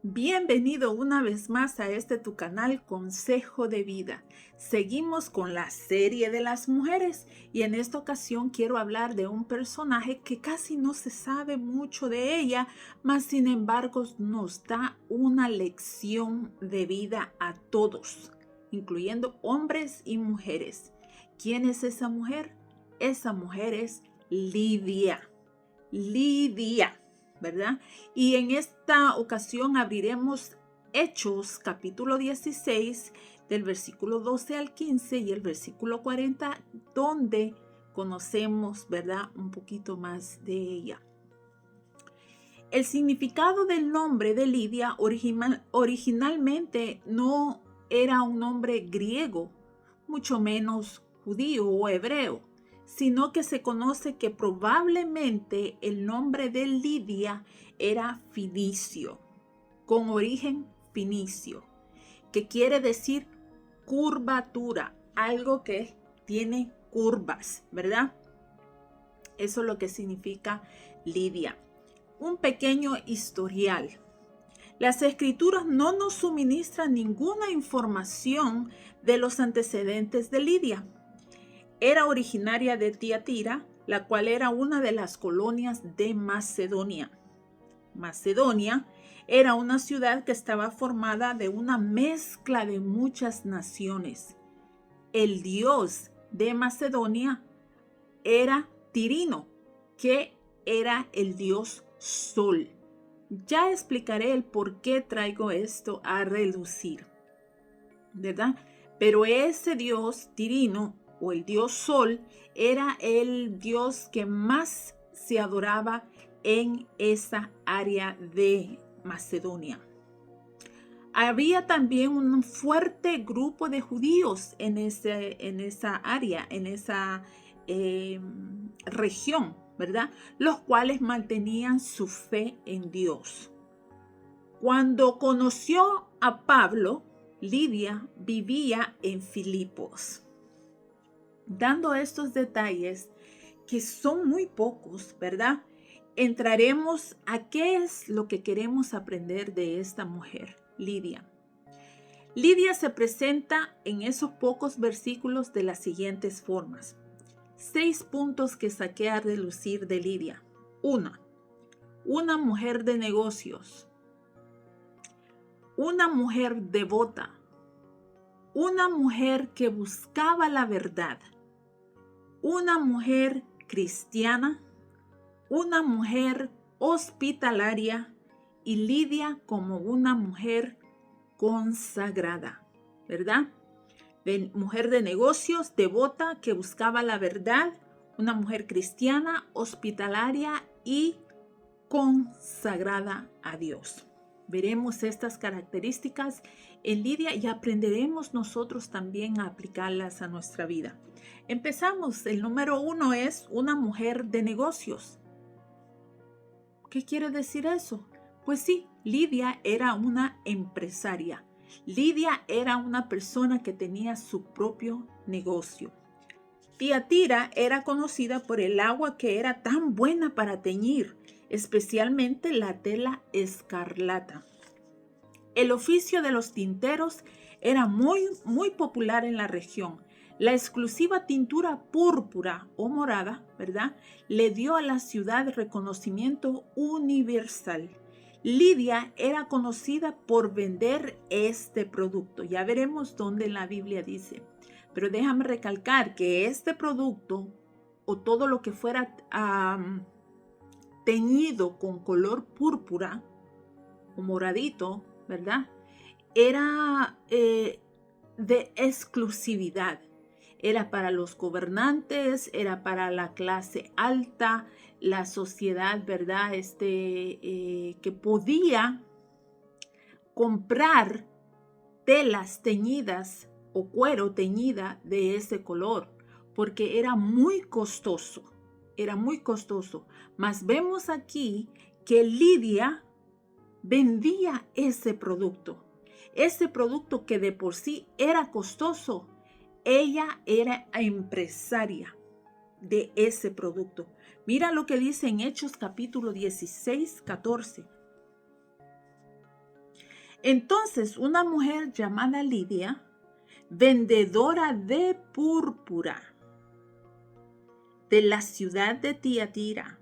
Bienvenido una vez más a tu canal Consejo de Vida. Seguimos con la serie de las mujeres y en esta ocasión quiero hablar de un personaje que casi no se sabe mucho de ella, mas sin embargo nos da una lección de vida a todos, incluyendo hombres y mujeres. ¿Quién es esa mujer? Esa mujer es Lidia. Lidia. ¿Verdad? Y en esta ocasión abriremos Hechos capítulo 16 del versículo 12 al 15 y el versículo 40, donde conocemos, ¿verdad?, un poquito más de ella. El significado del nombre de Lidia originalmente no era un nombre griego, mucho menos judío o hebreo, sino que se conoce que probablemente el nombre de Lidia era fenicio, con origen fenicio, que quiere decir curvatura, algo que tiene curvas, ¿verdad? Eso es lo que significa Lidia. Un pequeño historial. Las escrituras no nos suministran ninguna información de los antecedentes de Lidia. Era originaria de Tiatira, la cual era una de las colonias de Macedonia. Macedonia era una ciudad que estaba formada de una mezcla de muchas naciones. El dios de Macedonia era Tirino, que era el dios Sol. Ya explicaré el por qué traigo esto a relucir, ¿verdad? Pero ese dios Tirino o el dios Sol era el dios que más se adoraba en esa área de Macedonia. Había también un fuerte grupo de judíos en esa área, en esa región, ¿verdad? Los cuales mantenían su fe en Dios. Cuando conoció a Pablo, Lidia vivía en Filipos. Dando estos detalles, que son muy pocos, ¿verdad?, entraremos a qué es lo que queremos aprender de esta mujer, Lidia. Lidia se presenta en esos pocos versículos de las siguientes formas. 6 puntos que saqué a relucir de Lidia. 1. Una mujer de negocios. Una mujer devota. Una mujer que buscaba la verdad. Una mujer cristiana. Una mujer hospitalaria y Lidia como una mujer consagrada, ¿verdad? Mujer de negocios, devota, que buscaba la verdad, una mujer cristiana, hospitalaria y consagrada a Dios. Veremos estas características en Lidia y aprenderemos nosotros también a aplicarlas a nuestra vida. Empezamos. El número 1 es una mujer de negocios. ¿Qué quiere decir eso? Pues sí, Lidia era una empresaria. Lidia era una persona que tenía su propio negocio. Tiatira era conocida por el agua que era tan buena para teñir, especialmente la tela escarlata. El oficio de los tinteros era muy popular en la región. La exclusiva tintura púrpura o morada, ¿verdad?, le dio a la ciudad reconocimiento universal. Lidia era conocida por vender este producto. Ya veremos dónde en la Biblia dice. Pero déjame recalcar que este producto o todo lo que fuera teñido con color púrpura o moradito, ¿verdad?, era de exclusividad. Era para los gobernantes, era para la clase alta, la sociedad, ¿verdad?, que podía comprar telas teñidas o cuero teñida de ese color, porque era muy costoso, Mas vemos aquí que Lidia vendía ese producto que de por sí era costoso. Ella era empresaria de ese producto. Mira lo que dice en Hechos capítulo 16, 14. Entonces una mujer llamada Lidia, vendedora de púrpura de la ciudad de Tiatira,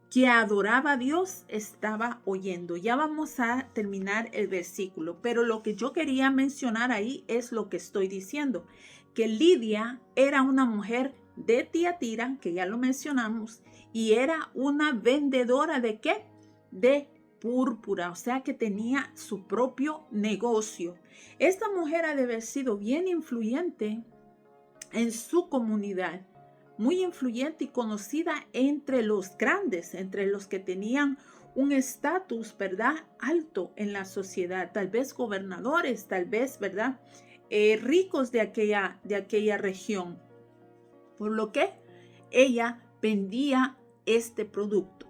que adoraba a Dios, estaba oyendo. Ya vamos a terminar el versículo, pero lo que yo quería mencionar ahí es lo que estoy diciendo, que Lidia era una mujer de Tiatira, que ya lo mencionamos, y era una vendedora ¿de qué? De púrpura, o sea que tenía su propio negocio. Esta mujer ha de haber sido bien influyente en su comunidad, muy influyente y conocida entre los grandes, entre los que tenían un estatus, ¿verdad? Alto en la sociedad, tal vez gobernadores, tal vez, ¿verdad? Ricos de aquella región. Por lo que ella vendía este producto,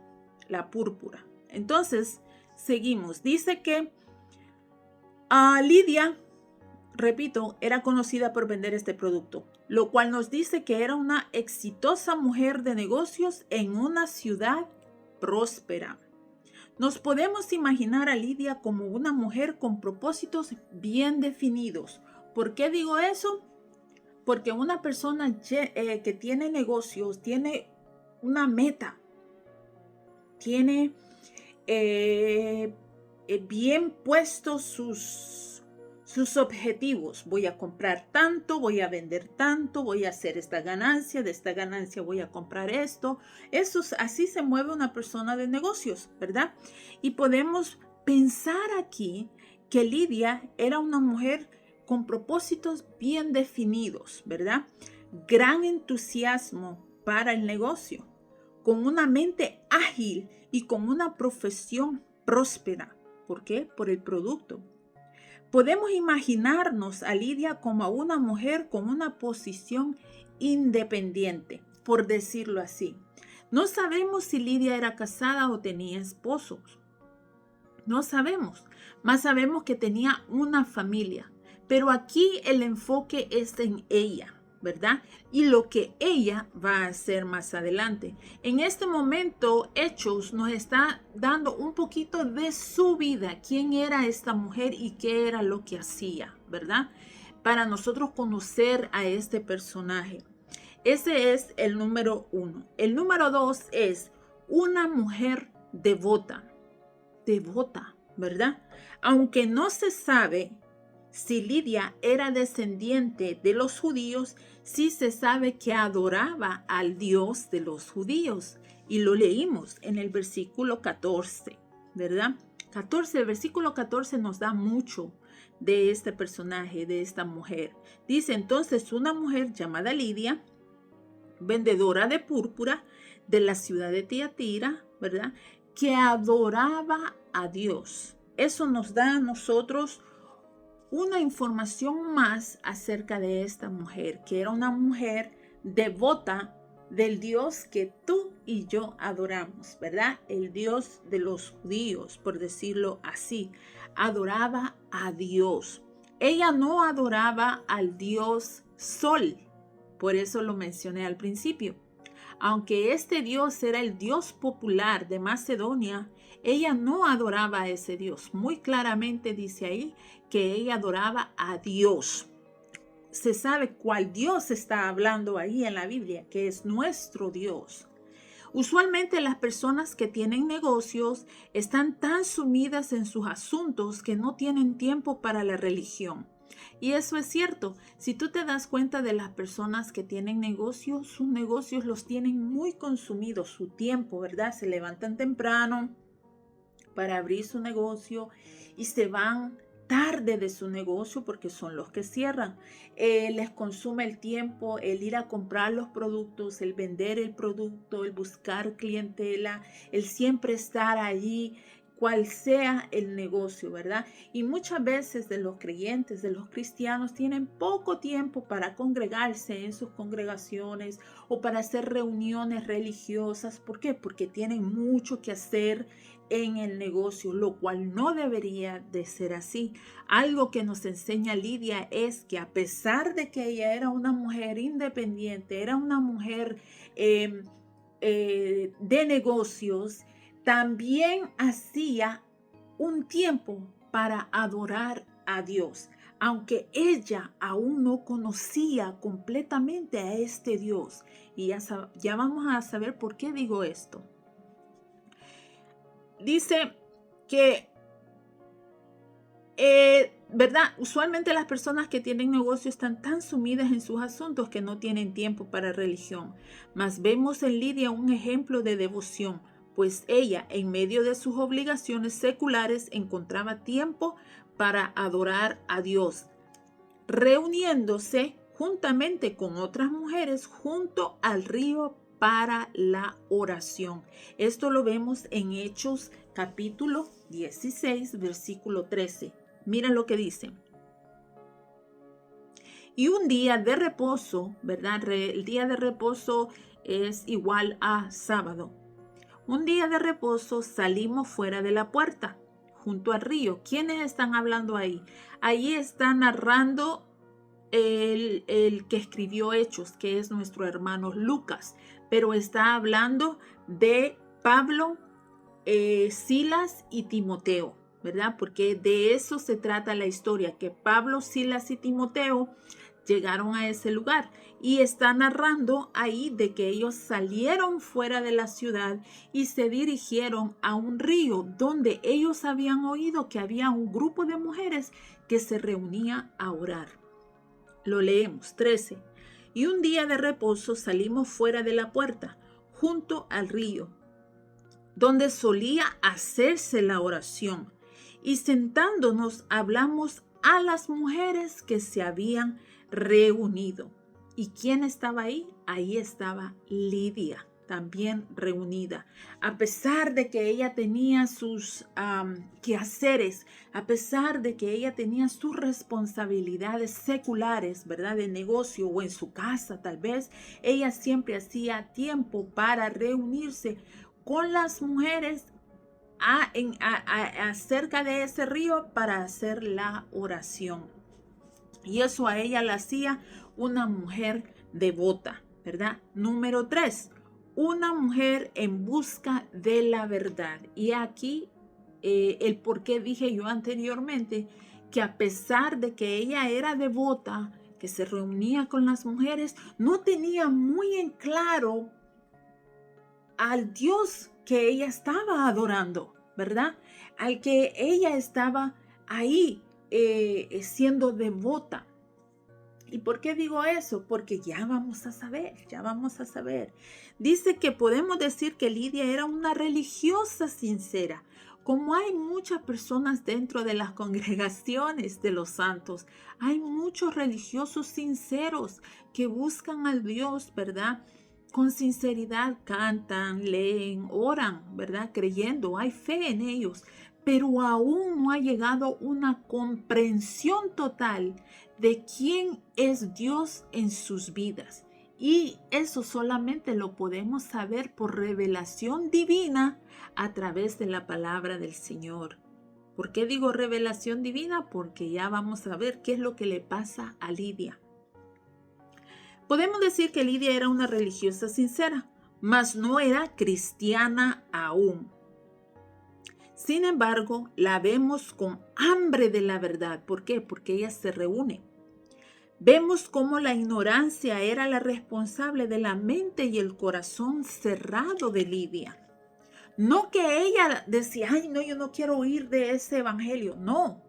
la púrpura. Entonces, seguimos. Dice que Lidia, repito, era conocida por vender este producto, lo cual nos dice que era una exitosa mujer de negocios en una ciudad próspera. Nos podemos imaginar a Lidia como una mujer con propósitos bien definidos. ¿Por qué digo eso? Porque una persona que tiene negocios tiene una meta, tiene bien puestos sus objetivos. Voy a comprar tanto, voy a vender tanto, voy a hacer esta ganancia, de esta ganancia voy a comprar esto. Así se mueve una persona de negocios, ¿verdad? Y podemos pensar aquí que Lidia era una mujer con propósitos bien definidos, ¿verdad? Gran entusiasmo para el negocio, con una mente ágil y con una profesión próspera. ¿Por qué? Por el producto. Podemos imaginarnos a Lidia como a una mujer con una posición independiente, por decirlo así. No sabemos si Lidia era casada o tenía esposos. No sabemos, más sabemos que tenía una familia. Pero aquí el enfoque es en ella, ¿verdad? Y lo que ella va a hacer más adelante. En este momento, Hechos nos está dando un poquito de su vida, quién era esta mujer y qué era lo que hacía, ¿verdad? Para nosotros conocer a este personaje. Ese es el número 1. El número 2 es una mujer devota, ¿verdad? Aunque no se sabe si Lidia era descendiente de los judíos, sí se sabe que adoraba al Dios de los judíos. Y lo leímos en el versículo 14, ¿verdad? El versículo 14 nos da mucho de este personaje, de esta mujer. Dice entonces una mujer llamada Lidia, vendedora de púrpura de la ciudad de Tiatira, ¿verdad? Que adoraba a Dios. Eso nos da a nosotros una información más acerca de esta mujer, que era una mujer devota del Dios que tú y yo adoramos, ¿verdad? El Dios de los judíos, por decirlo así. Adoraba a Dios. Ella no adoraba al Dios Sol, por eso lo mencioné al principio. Aunque este Dios era el Dios popular de Macedonia, ella no adoraba a ese Dios. Muy claramente dice ahí que ella adoraba a Dios. Se sabe cuál Dios está hablando ahí en la Biblia, que es nuestro Dios. Usualmente las personas que tienen negocios están tan sumidas en sus asuntos que no tienen tiempo para la religión. Y eso es cierto. Si tú te das cuenta de las personas que tienen negocios, sus negocios los tienen muy consumidos, su tiempo, ¿verdad? Se levantan temprano para abrir su negocio y se van tarde de su negocio porque son los que cierran. Les consume el tiempo, el ir a comprar los productos, el vender el producto, el buscar clientela, el siempre estar allí, cual sea el negocio, ¿verdad? Y muchas veces de los creyentes, de los cristianos, tienen poco tiempo para congregarse en sus congregaciones o para hacer reuniones religiosas. ¿Por qué? Porque tienen mucho que hacer en el negocio, lo cual no debería de ser así. Algo que nos enseña Lidia es que a pesar de que ella era una mujer independiente, era una mujer de negocios, también hacía un tiempo para adorar a Dios, aunque ella aún no conocía completamente a este Dios. Y ya vamos a saber por qué digo esto. Dice que, ¿verdad? Usualmente las personas que tienen negocio están tan sumidas en sus asuntos que no tienen tiempo para religión. Mas vemos en Lidia un ejemplo de devoción, pues ella, en medio de sus obligaciones seculares, encontraba tiempo para adorar a Dios, reuniéndose juntamente con otras mujeres junto al río para la oración. Esto lo vemos en Hechos capítulo 16, versículo 13. Mira lo que dice. Y un día de reposo, ¿verdad? El día de reposo es igual a sábado. Un día de reposo salimos fuera de la puerta, junto al río. ¿Quiénes están hablando ahí? Ahí está narrando el que escribió Hechos, que es nuestro hermano Lucas, pero está hablando de Pablo, Silas y Timoteo, ¿verdad? Porque de eso se trata la historia, que Pablo, Silas y Timoteo llegaron a ese lugar y está narrando ahí de que ellos salieron fuera de la ciudad y se dirigieron a un río donde ellos habían oído que había un grupo de mujeres que se reunía a orar. Lo leemos, 13. Y un día de reposo salimos fuera de la puerta, junto al río, donde solía hacerse la oración, y sentándonos hablamos a las mujeres que se habían reunido. ¿Y quién estaba ahí? Ahí estaba Lidia, también reunida. A pesar de que ella tenía sus quehaceres, a pesar de que ella tenía sus responsabilidades seculares, ¿verdad? De negocio o en su casa tal vez, ella siempre hacía tiempo para reunirse con las mujeres acerca de ese río para hacer la oración. Y eso a ella la hacía una mujer devota, ¿verdad? Número 3, una mujer en busca de la verdad. Y aquí el por qué dije yo anteriormente que a pesar de que ella era devota, que se reunía con las mujeres, no tenía muy en claro al Dios que ella estaba adorando, ¿verdad? Al que ella estaba ahí siendo devota. ¿Y por qué digo eso? Porque ya vamos a saber. Dice que podemos decir que Lidia era una religiosa sincera. Como hay muchas personas dentro de las congregaciones de los santos, hay muchos religiosos sinceros que buscan al Dios, ¿verdad? Con sinceridad cantan, leen, oran, ¿verdad? Creyendo, hay fe en ellos, pero aún no ha llegado una comprensión total de quién es Dios en sus vidas. Y eso solamente lo podemos saber por revelación divina a través de la palabra del Señor. ¿Por qué digo revelación divina? Porque ya vamos a ver qué es lo que le pasa a Lidia. Podemos decir que Lidia era una religiosa sincera, mas no era cristiana aún. Sin embargo, la vemos con hambre de la verdad. ¿Por qué? Porque ella se reúne. Vemos cómo la ignorancia era la responsable de la mente y el corazón cerrado de Lidia. No que ella decía, ay, no, yo no quiero oír de ese evangelio. No,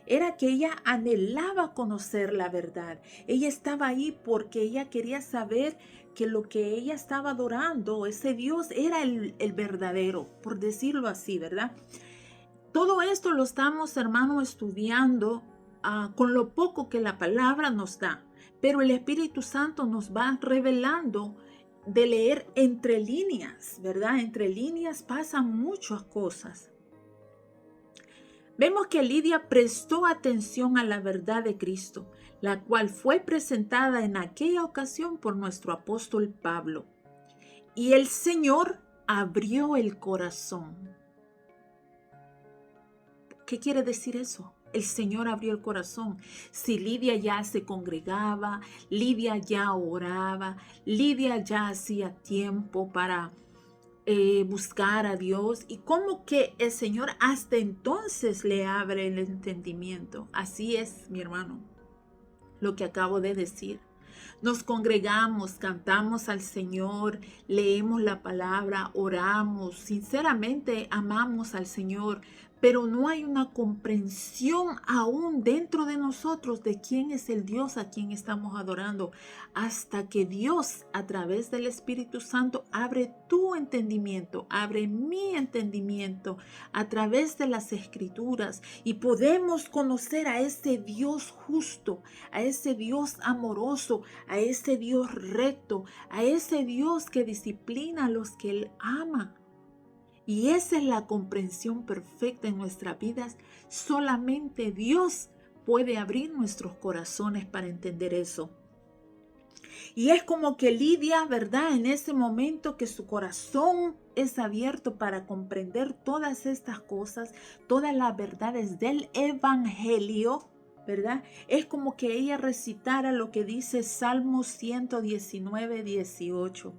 era que ella anhelaba conocer la verdad. Ella estaba ahí porque ella quería saber que lo que ella estaba adorando, ese Dios, era el verdadero, por decirlo así, ¿verdad? Todo esto lo estamos, hermanos, estudiando con lo poco que la palabra nos da. Pero el Espíritu Santo nos va revelando de leer entre líneas, ¿verdad? Entre líneas pasan muchas cosas. Vemos que Lidia prestó atención a la verdad de Cristo, la cual fue presentada en aquella ocasión por nuestro apóstol Pablo. Y el Señor abrió el corazón. ¿Qué quiere decir eso? El Señor abrió el corazón. Si Lidia ya se congregaba, Lidia ya oraba, Lidia ya hacía tiempo para buscar a Dios y como que el Señor hasta entonces le abre el entendimiento. Así es, mi hermano, lo que acabo de decir. Nos congregamos, cantamos al Señor, leemos la palabra, oramos, sinceramente amamos al Señor, pero no hay una comprensión aún dentro de nosotros de quién es el Dios a quien estamos adorando, hasta que Dios a través del Espíritu Santo abre tu entendimiento, abre mi entendimiento a través de las Escrituras y podemos conocer a ese Dios justo, a ese Dios amoroso, a ese Dios recto, a ese Dios que disciplina a los que Él ama. Y esa es la comprensión perfecta en nuestras vidas. Solamente Dios puede abrir nuestros corazones para entender eso. Y es como que Lidia, ¿verdad? En ese momento que su corazón es abierto para comprender todas estas cosas, todas las verdades del Evangelio, ¿verdad? Es como que ella recitara lo que dice Salmo 119, 18.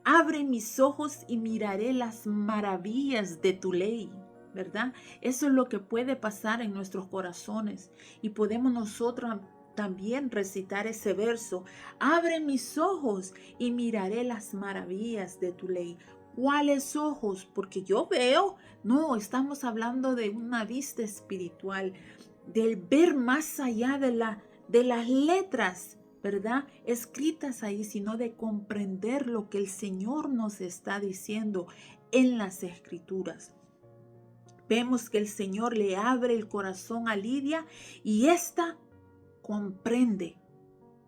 Abre mis ojos y miraré las maravillas de tu ley, ¿verdad? Eso es lo que puede pasar en nuestros corazones y podemos nosotros también recitar ese verso. Abre mis ojos y miraré las maravillas de tu ley. ¿Cuáles ojos? Porque yo veo, no, estamos hablando de una vista espiritual, del ver más allá de las letras, ¿verdad? Escritas ahí, sino de comprender lo que el Señor nos está diciendo en las Escrituras. Vemos que el Señor le abre el corazón a Lidia y ésta comprende,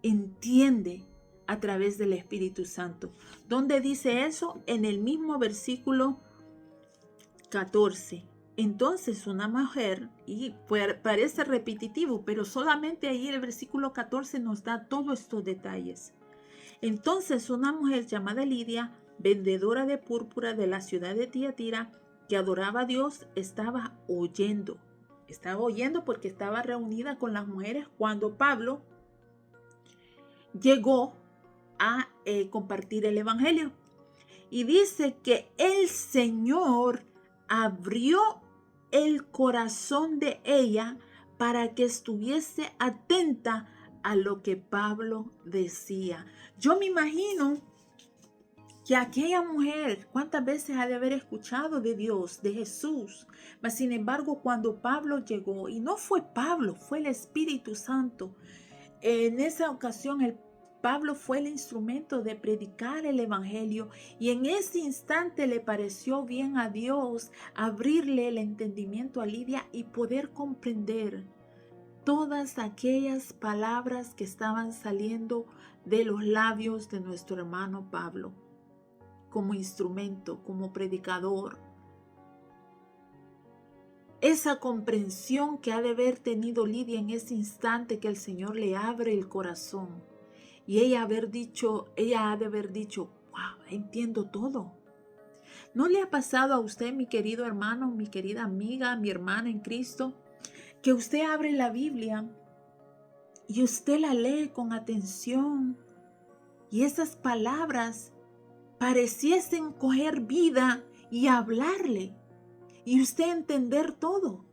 entiende a través del Espíritu Santo. ¿Dónde dice eso? En el mismo versículo 14. Entonces una mujer, y parece repetitivo, pero solamente ahí el versículo 14 nos da todos estos detalles. Entonces una mujer llamada Lidia, vendedora de púrpura de la ciudad de Tiatira, que adoraba a Dios, estaba oyendo. Estaba oyendo porque estaba reunida con las mujeres cuando Pablo llegó a compartir el Evangelio. Y dice que el Señor abrió el corazón de ella para que estuviese atenta a lo que Pablo decía. Yo me imagino que aquella mujer, ¿cuántas veces ha de haber escuchado de Dios, de Jesús? Mas sin embargo, cuando Pablo llegó, y no fue Pablo, fue el Espíritu Santo, en esa ocasión Pablo fue el instrumento de predicar el Evangelio y en ese instante le pareció bien a Dios abrirle el entendimiento a Lidia y poder comprender todas aquellas palabras que estaban saliendo de los labios de nuestro hermano Pablo como instrumento, como predicador. Esa comprensión que ha de haber tenido Lidia en ese instante que el Señor le abre el corazón. Y ella ha de haber dicho, wow, entiendo todo. ¿No le ha pasado a usted, mi querido hermano, mi querida amiga, mi hermana en Cristo, que usted abre la Biblia y usted la lee con atención y esas palabras pareciesen coger vida y hablarle y usted entender todo?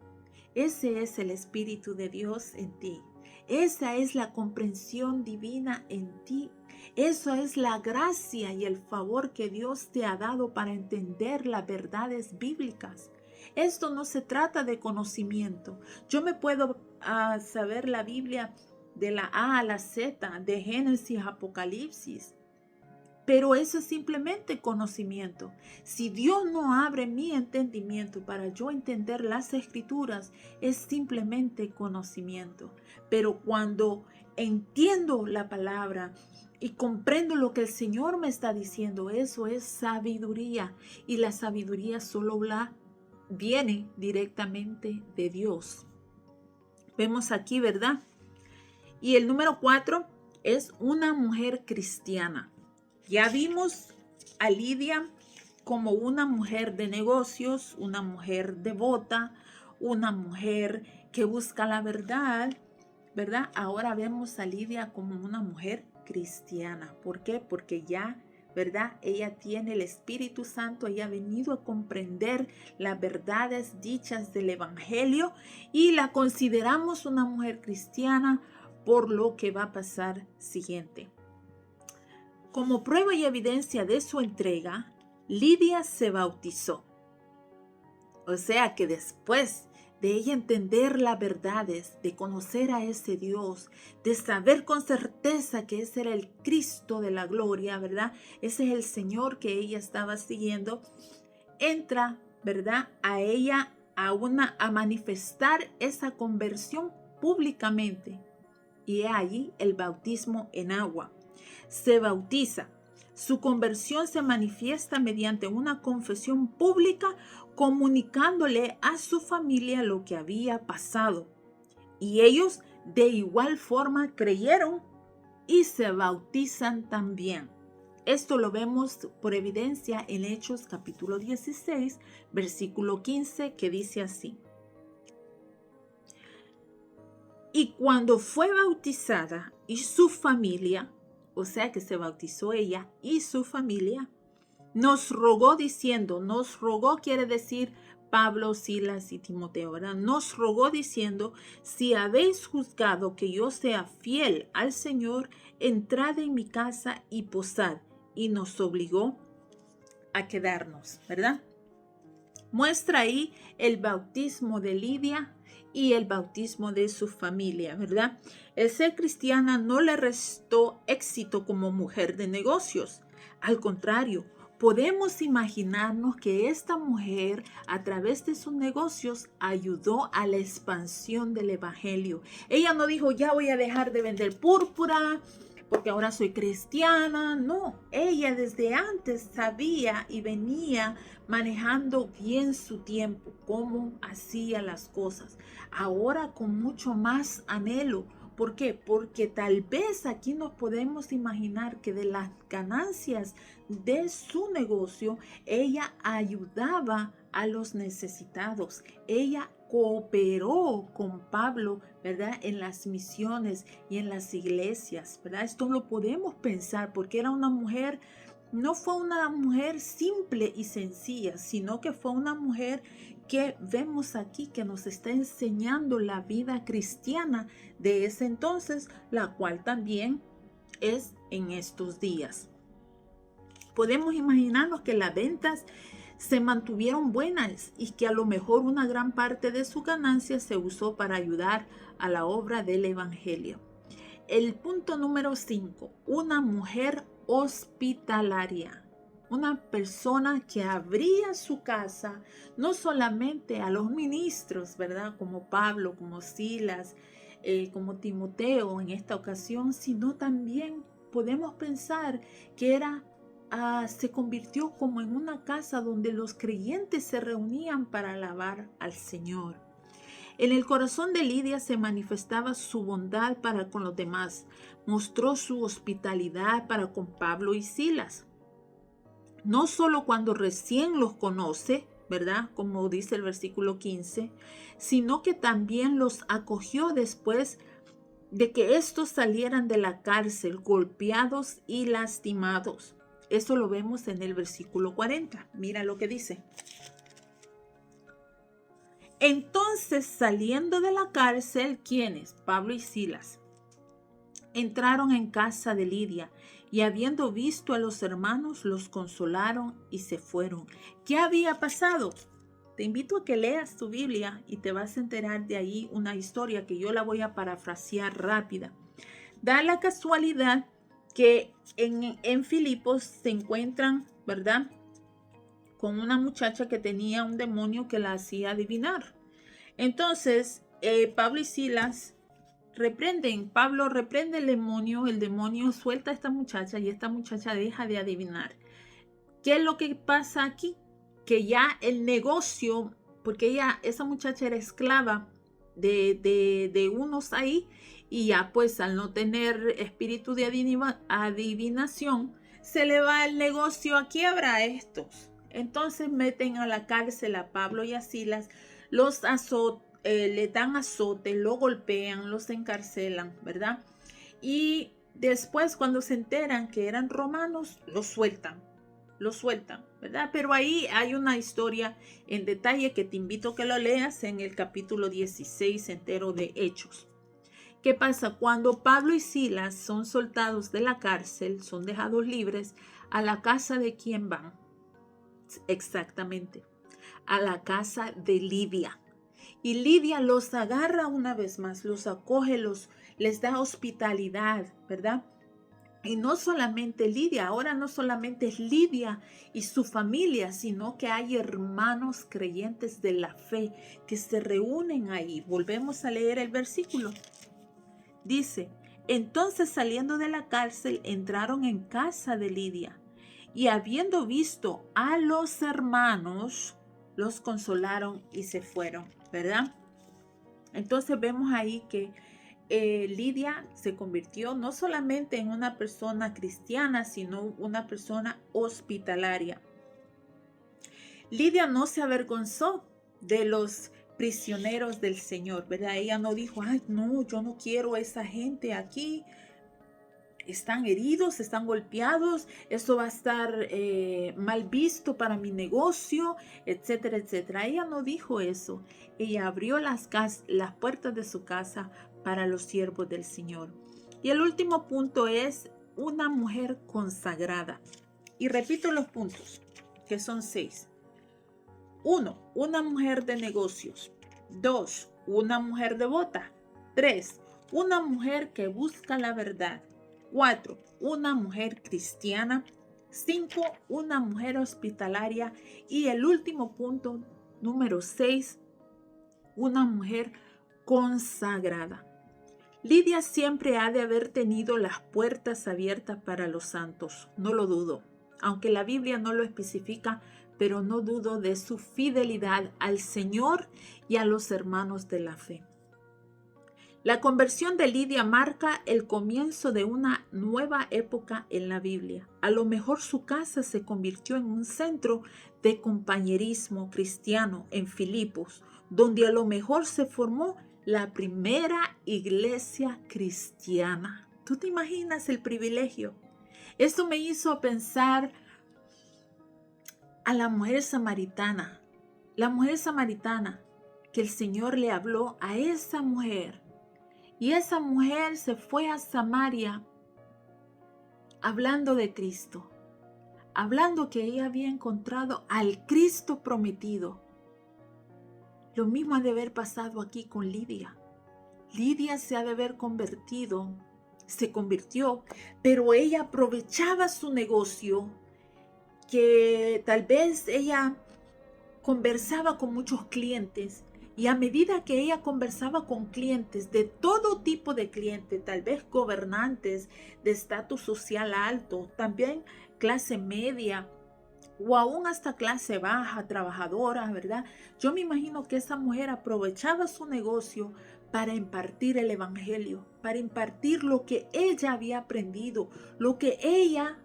Ese es el Espíritu de Dios en ti. Esa es la comprensión divina en ti. Eso es la gracia y el favor que Dios te ha dado para entender las verdades bíblicas. Esto no se trata de conocimiento. Yo me puedo saber la Biblia de la A a la Z, de Génesis a Apocalipsis. Pero eso es simplemente conocimiento. Si Dios no abre mi entendimiento para yo entender las Escrituras, es simplemente conocimiento. Pero cuando entiendo la palabra y comprendo lo que el Señor me está diciendo, eso es sabiduría. Y la sabiduría solo viene directamente de Dios. Vemos aquí, ¿verdad? Y el número 4 es una mujer cristiana. Ya vimos a Lidia como una mujer de negocios, una mujer devota, una mujer que busca la verdad, ¿verdad? Ahora vemos a Lidia como una mujer cristiana. ¿Por qué? Porque ya, ¿verdad? Ella tiene el Espíritu Santo, ella ha venido a comprender las verdades dichas del Evangelio y la consideramos una mujer cristiana por lo que va a pasar siguiente. Como prueba y evidencia de su entrega, Lidia se bautizó. O sea que después de ella entender las verdades, de conocer a ese Dios, de saber con certeza que ese era el Cristo de la gloria, ¿verdad? Ese es el Señor que ella estaba siguiendo, entra, ¿verdad? A ella a manifestar esa conversión públicamente. Y allí el bautismo en agua. Se bautiza. Su conversión se manifiesta mediante una confesión pública, comunicándole a su familia lo que había pasado. Y ellos de igual forma creyeron y se bautizan también. Esto lo vemos por evidencia en Hechos capítulo 16, versículo 15, que dice así. Y cuando fue bautizada y su familia, o sea que se bautizó ella y su familia, nos rogó diciendo, nos rogó quiere decir Pablo, Silas y Timoteo, ¿verdad? Nos rogó diciendo, si habéis juzgado que yo sea fiel al Señor, entrad en mi casa y posad. Y nos obligó a quedarnos, ¿verdad? Muestra ahí el bautismo de Lidia y el bautismo de su familia, ¿verdad? El ser cristiana no le restó éxito como mujer de negocios. Al contrario, podemos imaginarnos que esta mujer, a través de sus negocios, ayudó a la expansión del evangelio. Ella no dijo, ya voy a dejar de vender púrpura porque ahora soy cristiana. No, ella desde antes sabía y venía manejando bien su tiempo, cómo hacía las cosas. Ahora con mucho más anhelo. ¿Por qué? Porque tal vez aquí nos podemos imaginar que de las ganancias de su negocio, ella ayudaba a los necesitados. Ella cooperó con Pablo, ¿verdad? En las misiones y en las iglesias, ¿verdad? Esto lo podemos pensar porque era una mujer, no fue una mujer simple y sencilla, sino que fue una mujer que vemos aquí que nos está enseñando la vida cristiana de ese entonces, la cual también es en estos días. Podemos imaginarnos que las ventas se mantuvieron buenas y que a lo mejor una gran parte de su ganancia se usó para ayudar a la obra del evangelio. El punto número 5, una mujer hospitalaria. Una persona que abría su casa no solamente a los ministros, ¿verdad? Como Pablo, como Silas, como Timoteo en esta ocasión, sino también podemos pensar que se convirtió como en una casa donde los creyentes se reunían para alabar al Señor. En el corazón de Lidia se manifestaba su bondad para con los demás. Mostró su hospitalidad para con Pablo y Silas. No solo cuando recién los conoce, ¿verdad? Como dice el versículo 15, sino que también los acogió después de que estos salieran de la cárcel golpeados y lastimados. Eso lo vemos en el versículo 40. Mira lo que dice. Entonces, saliendo de la cárcel, ¿quiénes? Pablo y Silas entraron en casa de Lidia y habiendo visto a los hermanos, los consolaron y se fueron. ¿Qué había pasado? Te invito a que leas tu Biblia y te vas a enterar de ahí una historia que yo la voy a parafrasear rápida. Da la casualidad que en Filipos se encuentran, ¿verdad?, con una muchacha que tenía un demonio que la hacía adivinar. Entonces, Pablo y Silas Pablo reprende el demonio suelta a esta muchacha y esta muchacha deja de adivinar. ¿Qué es lo que pasa aquí? Que ya el negocio, porque esa muchacha era esclava de unos ahí, y ya pues al no tener espíritu de adivinación, se le va el negocio a quiebra a estos. Entonces meten a la cárcel a Pablo y a Silas, los le dan azote, lo golpean, los encarcelan, ¿verdad? Y Después, cuando se enteran que eran romanos, los sueltan, ¿verdad? Pero ahí hay una historia en detalle que te invito a que lo leas en el capítulo 16 entero de Hechos. ¿Qué pasa? Cuando Pablo y Silas son soltados de la cárcel, son dejados libres, ¿a la casa de quién van? Exactamente, a la casa de Lidia. Y Lidia los agarra una vez más, los acoge, les da hospitalidad, ¿verdad? Y no solamente Lidia, ahora no solamente es Lidia y su familia, sino que hay hermanos creyentes de la fe que se reúnen ahí. Volvemos a leer el versículo. Dice, entonces saliendo de la cárcel entraron en casa de Lidia y habiendo visto a los hermanos, los consolaron y se fueron, ¿verdad? Entonces vemos ahí que Lidia se convirtió no solamente en una persona cristiana, sino una persona hospitalaria. Lidia no se avergonzó de los prisioneros del Señor, ¿verdad? Ella no dijo, ay, no, yo no quiero a esa gente aquí. Están heridos, están golpeados, esto va a estar mal visto para mi negocio, etcétera, etcétera. Ella no dijo eso. Ella abrió las puertas de su casa para los siervos del Señor. Y el último punto es una mujer consagrada. Y repito los puntos, que son 6. 1. Una mujer de negocios. 2. Una mujer devota. 3. Una mujer que busca la verdad. 4. Una mujer cristiana. 5. Una mujer hospitalaria. Y el último punto, número 6. Una mujer consagrada. Lidia siempre ha de haber tenido las puertas abiertas para los santos, no lo dudo. Aunque la Biblia no lo especifica, pero no dudo de su fidelidad al Señor y a los hermanos de la fe. La conversión de Lidia marca el comienzo de una nueva época en la Biblia. A lo mejor su casa se convirtió en un centro de compañerismo cristiano en Filipos, donde a lo mejor se formó la primera iglesia cristiana. ¿Tú te imaginas el privilegio? Esto me hizo pensar a la mujer samaritana. La mujer samaritana que el Señor le habló a esa mujer. Y esa mujer se fue a Samaria hablando de Cristo. Hablando que ella había encontrado al Cristo prometido. Lo mismo ha de haber pasado aquí con Lidia. Lidia se ha de haber se convirtió, pero ella aprovechaba su negocio, que tal vez ella conversaba con muchos clientes y a medida que ella conversaba con clientes de todo tipo de clientes, tal vez gobernantes de estatus social alto, también clase media o aún hasta clase baja, trabajadora, ¿verdad? Yo me imagino que esa mujer aprovechaba su negocio para impartir el evangelio, para impartir lo que ella había aprendido, lo que ella,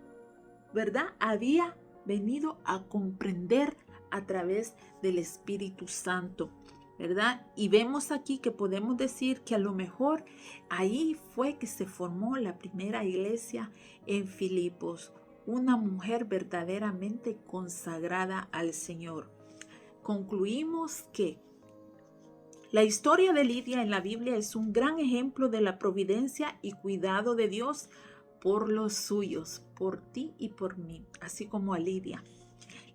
¿verdad?, había venido a comprender a través del Espíritu Santo, ¿verdad? Y vemos aquí que podemos decir que a lo mejor ahí fue que se formó la primera iglesia en Filipos, una mujer verdaderamente consagrada al Señor. Concluimos que la historia de Lidia en la Biblia es un gran ejemplo de la providencia y cuidado de Dios por los suyos, por ti y por mí, así como a Lidia.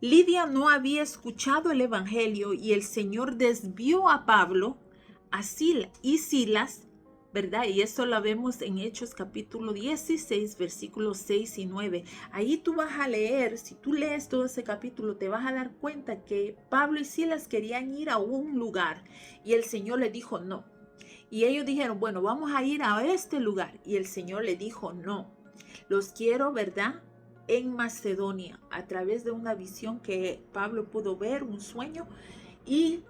Lidia no había escuchado el evangelio y el Señor desvió a Pablo y Silas, ¿verdad? Y eso lo vemos en Hechos capítulo 16, versículos 6 y 9. Ahí tú vas a leer, si tú lees todo ese capítulo, te vas a dar cuenta que Pablo y Silas querían ir a un lugar y el Señor les dijo no. Y ellos dijeron, bueno, vamos a ir a este lugar. Y el Señor les dijo no. Los quiero, ¿verdad?, en Macedonia, a través de una visión que Pablo pudo ver, un sueño, y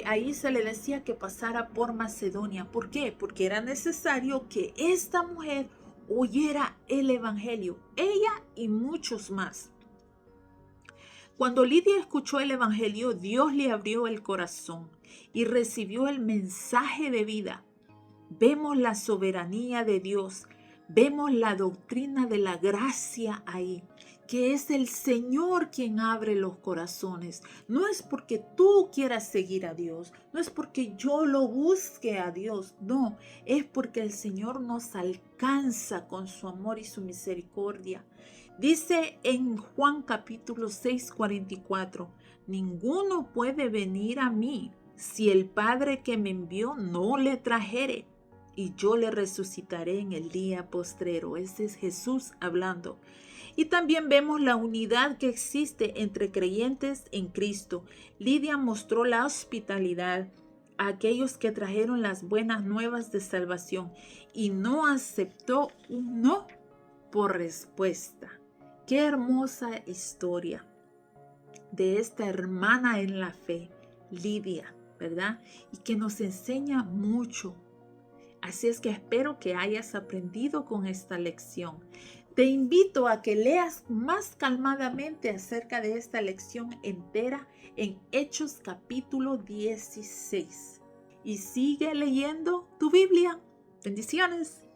ahí se le decía que pasara por Macedonia. ¿Por qué? Porque era necesario que esta mujer oyera el evangelio, ella y muchos más. Cuando Lidia escuchó el evangelio, Dios le abrió el corazón y recibió el mensaje de vida. Vemos la soberanía de Dios, Vemos la doctrina de la gracia ahí, que es el Señor quien abre los corazones. No es porque tú quieras seguir a Dios, no es porque yo lo busque a Dios, no, es porque el Señor nos alcanza con su amor y su misericordia. Dice en Juan capítulo 6, 44, ninguno puede venir a mí si el Padre que me envió no le trajere, y yo le resucitaré en el día postrero. Ese es Jesús hablando. Y también vemos la unidad que existe entre creyentes en Cristo. Lidia mostró la hospitalidad a aquellos que trajeron las buenas nuevas de salvación y no aceptó un no por respuesta. Qué hermosa historia de esta hermana en la fe, Lidia, ¿verdad? Y que nos enseña mucho. Así es que espero que hayas aprendido con esta lección. Te invito a que leas más calmadamente acerca de esta lección entera en Hechos capítulo 16. Y sigue leyendo tu Biblia. Bendiciones.